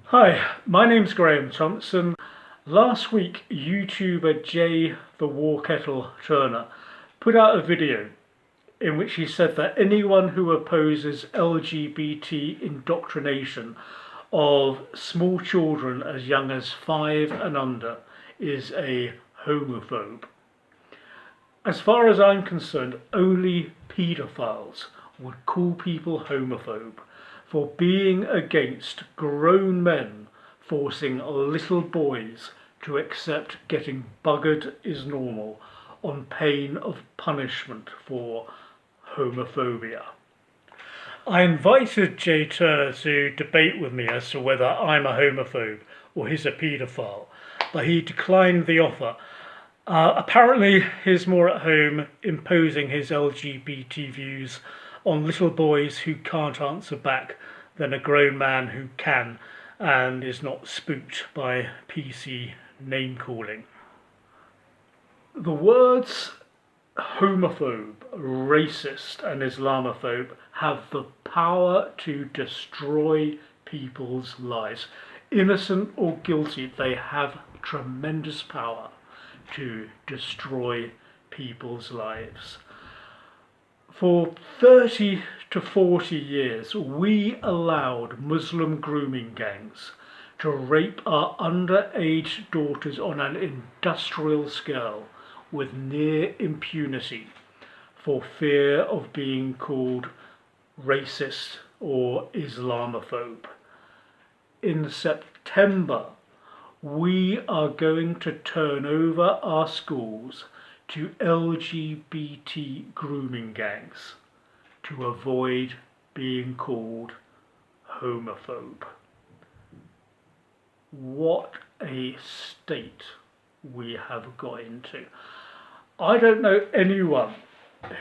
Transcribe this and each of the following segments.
Hi, my name's Graham Thompson. Last week, YouTuber Jay the War Kettle Turner put out a video in which he said that anyone who opposes LGBT indoctrination of small children as young as 5 and under is a homophobe. As far as I'm concerned, only paedophiles would call people homophobe for being against grown men forcing little boys to accept getting buggered is normal on pain of punishment for homophobia. I invited Jay Turner to debate with me as to whether I'm a homophobe or he's a paedophile, but he declined the offer. Apparently he's more at home imposing his LGBT views on little boys who can't answer back than a grown man who can and is not spooked by PC name calling. The words homophobe, racist and Islamophobe have the power to destroy people's lives. Innocent or guilty, they have tremendous power to destroy people's lives. For 30 to 40 years, we allowed Muslim grooming gangs to rape our underage daughters on an industrial scale with near impunity for fear of being called racist or Islamophobe. In September, we are going to turn over our schools to LGBT grooming gangs to avoid being called homophobe. What a state we have got into. I don't know anyone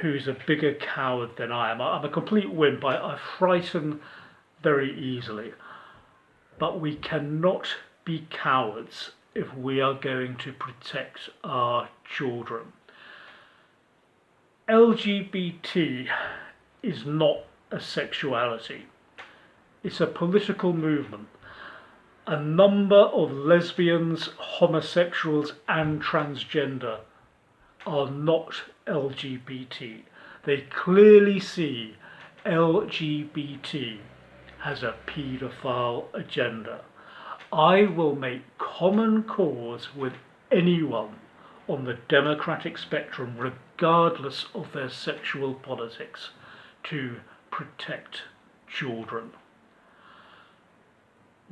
who's a bigger coward than I am. I'm a complete wimp. I frighten very easily. But we cannot be cowards if we are going to protect our children. LGBT is not a sexuality. It's a political movement. A number of lesbians, homosexuals and transgender are not LGBT. They clearly see LGBT as a paedophile agenda. I will make common cause with anyone on the democratic spectrum, regardless of their sexual politics, to protect children.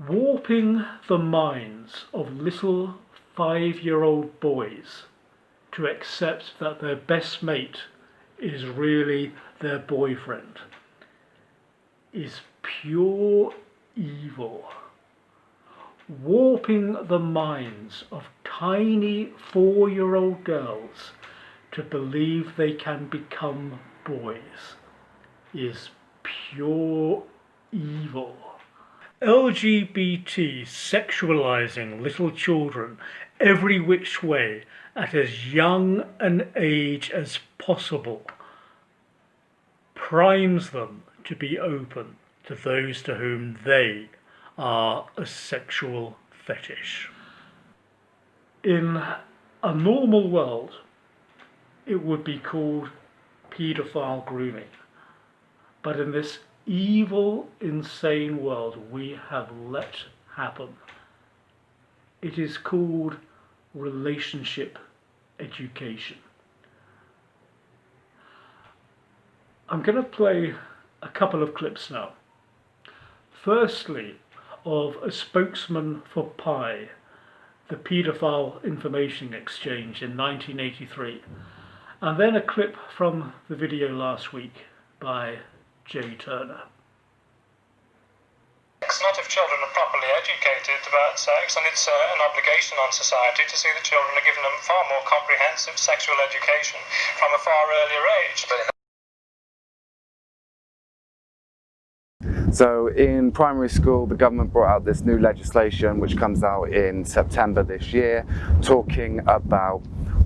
Warping the minds of little 5-year-old boys to accept that their best mate is really their boyfriend is pure evil. Warping the minds of tiny 4-year-old girls to believe they can become boys is pure evil. LGBT sexualizing little children every which way at as young an age as possible primes them to be open to those to whom they are a sexual fetish. In a normal world, it would be called paedophile grooming. But in this evil, insane world we have let happen, it is called relationship education. I'm going to play a couple of clips now. Firstly, of a spokesman for PI, the Paedophile Information Exchange in 1983, and then a clip from the video last week by Jay Turner. Not if children are properly educated about sex, and it's an obligation on society to see that children are given a far more comprehensive sexual education from a far earlier age. So in primary school, the government brought out this new legislation which comes out in September this year, talking about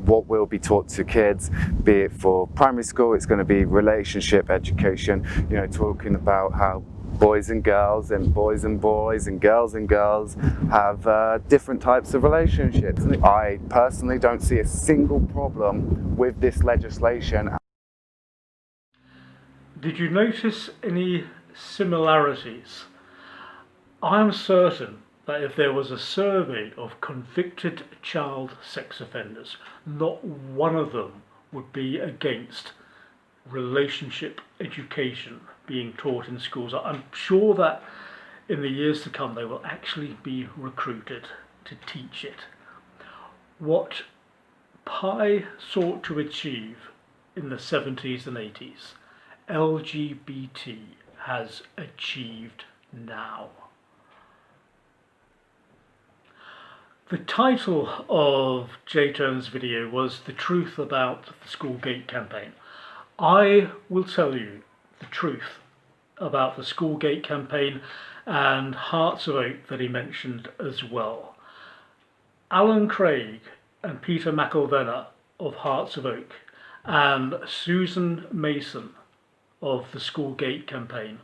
what will be taught to kids, be it for primary school, it's going to be relationship education, talking about how boys and girls and boys and boys and girls have different types of relationships. And I personally don't see a single problem with this legislation. Did you notice any similarities? I'm certain that if there was a survey of convicted child sex offenders, not one of them would be against relationship education being taught in schools. I'm sure that in the years to come they will actually be recruited to teach it. What Pi sought to achieve in the 70s and 80s, LGBT has achieved now. The title of J-Turn's video was The Truth About the School Gate Campaign. I will tell you the truth about the School Gate Campaign and Hearts of Oak that he mentioned as well. Alan Craig and Peter McElvenna of Hearts of Oak and Susan Mason of the School Gate Campaign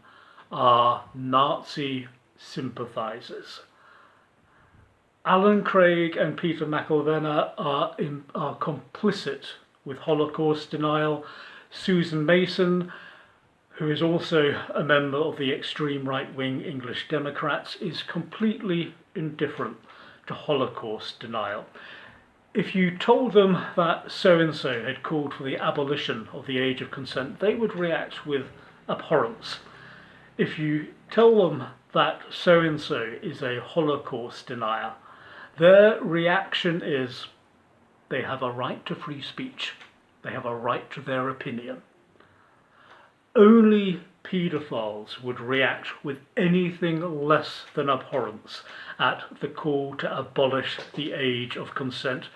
are Nazi sympathisers. Alan Craig and Peter McElvenna are complicit with Holocaust denial. Susan Mason, who is also a member of the extreme right-wing English Democrats, is completely indifferent to Holocaust denial. If you told them that so-and-so had called for the abolition of the age of consent, they would react with abhorrence. If you tell them that so-and-so is a Holocaust denier, their reaction is they have a right to free speech. They have a right to their opinion. Only paedophiles would react with anything less than abhorrence at the call to abolish the age of consent.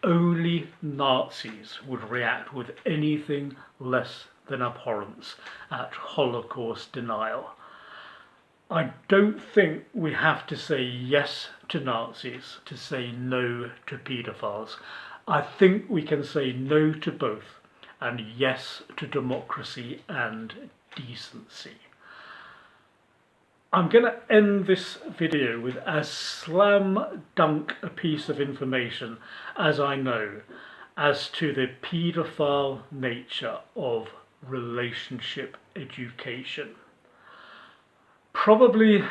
Only Nazis would react with anything less than abhorrence at Holocaust denial. I don't think we have to say yes to Nazis to say no to paedophiles. I think we can say no to both and yes to democracy and decency. I'm going to end this video with as slam dunk a piece of information as I know as to the paedophile nature of relationship education. Probably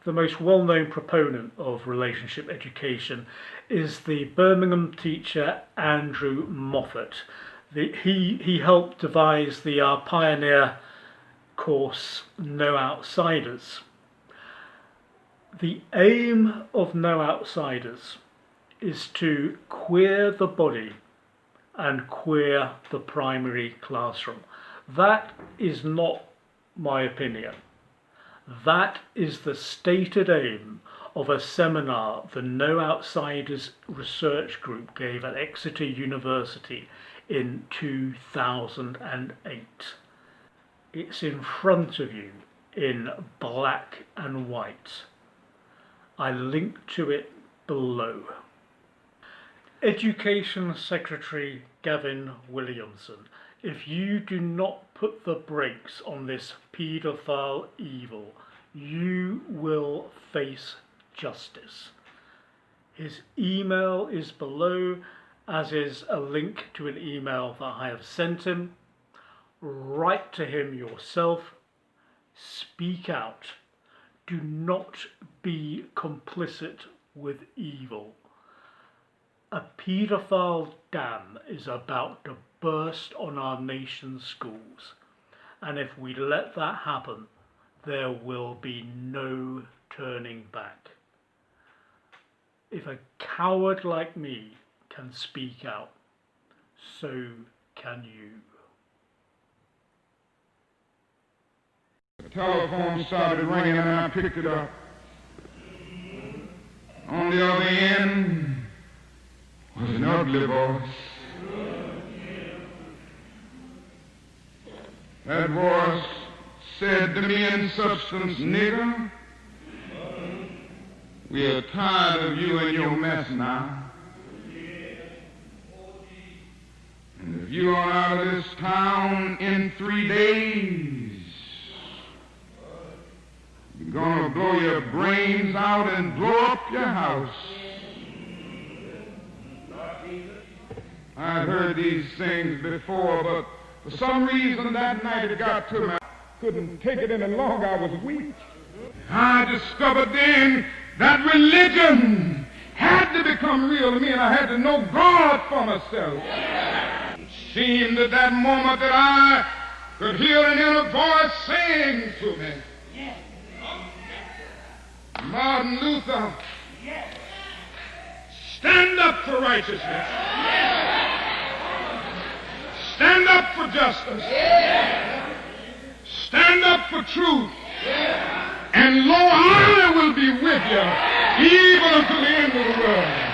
the most well-known proponent of relationship education is the Birmingham teacher Andrew Moffat. He helped devise the pioneer course No Outsiders. The aim of No Outsiders is to queer the body and queer the primary classroom. That is not my opinion. That is the stated aim of a seminar the No Outsiders research group gave at Exeter University in 2008. It's in front of you in black and white. I link to it below. Education Secretary Gavin Williamson, if you do not put the brakes on this paedophile evil, you will face justice. His email is below, as is a link to an email that I have sent him. Write to him yourself. Speak out. Do not be complicit with evil. A paedophile dam is about to burst on our nation's schools, and if we let that happen, there will be no turning back. If a coward like me can speak out, so can you. The telephone started ringing and I picked it up. On the other end was an ugly voice. That voice said to me in substance, "Nigger, we are tired of you and your mess now. And if you are out of this town in 3 days, gonna blow your brains out and blow up your house. I've heard these things before, but for some reason that night it got to me. I couldn't take it any longer. I was weak. I discovered then that religion had to become real to me, and I had to know God for myself. It seemed at that moment that I could hear an inner voice saying to me, Martin Luther, stand up for righteousness. Stand up for justice. Stand up for truth. And lo, I will be with you even unto the end of the world.